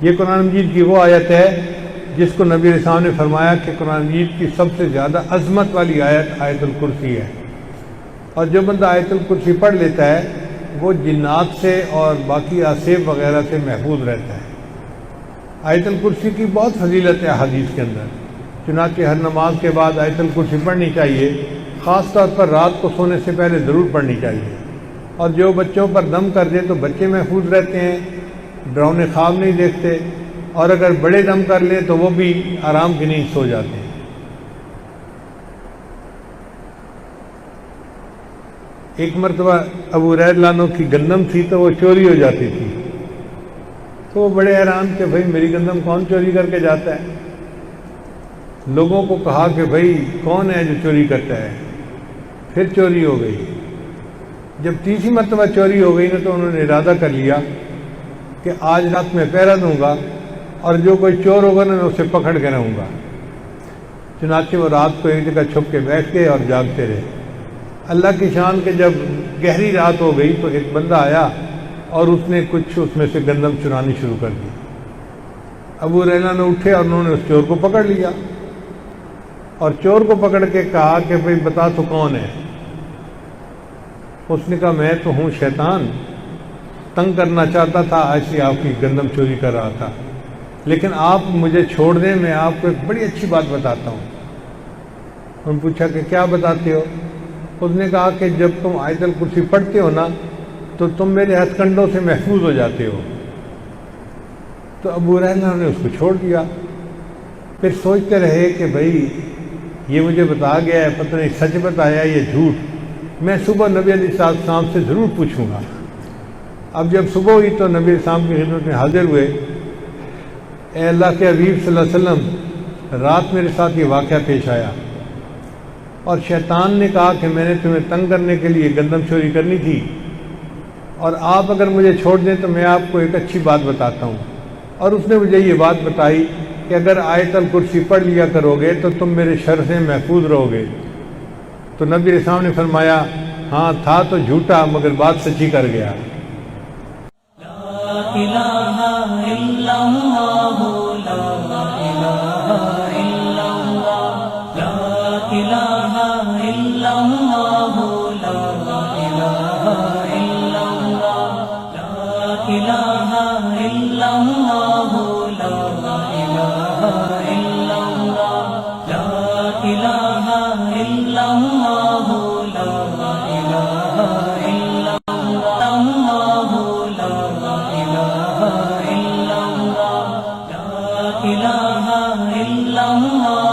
یہ قرآن مجید کی وہ آیت ہے جس کو نبی علیہ السلام نے فرمایا کہ قرآن مجید کی سب سے زیادہ عظمت والی آیت آیت الکرسی ہے، اور جو بندہ آیت الکرسی پڑھ لیتا ہے وہ جنات سے اور باقی آصف وغیرہ سے محفوظ رہتا ہے۔ آیت الکرسی کی بہت فضیلت ہے حدیث کے اندر، چنانچہ ہر نماز کے بعد آیت الکرسی پڑھنی چاہیے، خاص طور پر رات کو سونے سے پہلے ضرور پڑھنی چاہیے، اور جو بچوں پر دم کر دے تو بچے محفوظ رہتے ہیں، ڈراؤنے خواب نہیں دیکھتے، اور اگر بڑے دم کر لیں تو وہ بھی آرام کی نیند سو جاتے ہیں۔ ایک مرتبہ ابو ہریرہ رضی اللہ عنہ کی گندم تھی تو وہ چوری ہو جاتی تھی، تو وہ بڑے حیران کہ بھائی میری گندم کون چوری کر کے جاتا ہے؟ لوگوں کو کہا کہ بھائی کون ہے جو چوری کرتا ہے؟ پھر چوری ہو گئی۔ جب تیسری مرتبہ چوری ہو گئی نا تو انہوں نے ارادہ کر لیا کہ آج رات میں پہرا دوں گا اور جو کوئی چور ہوگا نا میں اسے پکڑ کے رہوں گا۔ چنانچہ وہ رات کو ایک جگہ چھپ کے بیٹھ گئے اور جاگتے رہے۔ اللہ کی شان کہ جب گہری رات ہو گئی تو ایک بندہ آیا اور اس نے کچھ اس میں سے گندم چرانی شروع کر دی۔ ابو ہریرہ نے اٹھے اور انہوں نے اس چور کو پکڑ لیا، اور چور کو پکڑ کے کہا کہ بھئی بتا تو کون ہے؟ اس نے کہا میں تو ہوں شیطان، تنگ کرنا چاہتا تھا، ایسی آپ کی گندم چوری کر رہا تھا، لیکن آپ مجھے چھوڑ دیں، میں آپ کو ایک بڑی اچھی بات بتاتا ہوں۔ انہوں نے پوچھا کہ کیا بتاتے ہو؟ اس نے کہا کہ جب تم آیت الکرسی پڑھتے ہو نا تو تم میرے ہتھ کنڈوں سے محفوظ ہو جاتے ہو۔ تو ابو ہریرہ نے اس کو چھوڑ دیا۔ پھر سوچتے رہے کہ بھائی یہ مجھے بتا گیا ہے، پتہ نہیں سچ بتایا یا جھوٹ، میں صبح نبی علیہ السلام سے ضرور پوچھوں گا۔ اب جب صبح ہوئی تو نبی علیہ السلام کی خدمت میں حاضر ہوئے۔ اے اللہ کے حبیب صلی اللہ علیہ وسلم، رات میرے ساتھ یہ واقعہ پیش آیا، اور شیطان نے کہا کہ میں نے تمہیں تنگ کرنے کے لیے گندم چوری کرنی تھی، اور آپ اگر مجھے چھوڑ دیں تو میں آپ کو ایک اچھی بات بتاتا ہوں۔ اور اس نے مجھے یہ بات بتائی کہ اگر آیت الکرسی پڑھ لیا کرو گے تو تم میرے شر سے محفوظ رہو گے۔ تو نبی علیہ السلام نے فرمایا ہاں تھا تو جھوٹا مگر بات سچی کر گیا۔ لا الہ الا اللہ، لا الہ الا اللہ، لا الہ الا اللہ، لا الہ الا اللہ، لا الہ الا اللہ، لا الہ الا اللہ، لا الہ الا اللہ، لا الہ الا اللہ، لا الہ الا اللہ، لا الہ الا اللہ۔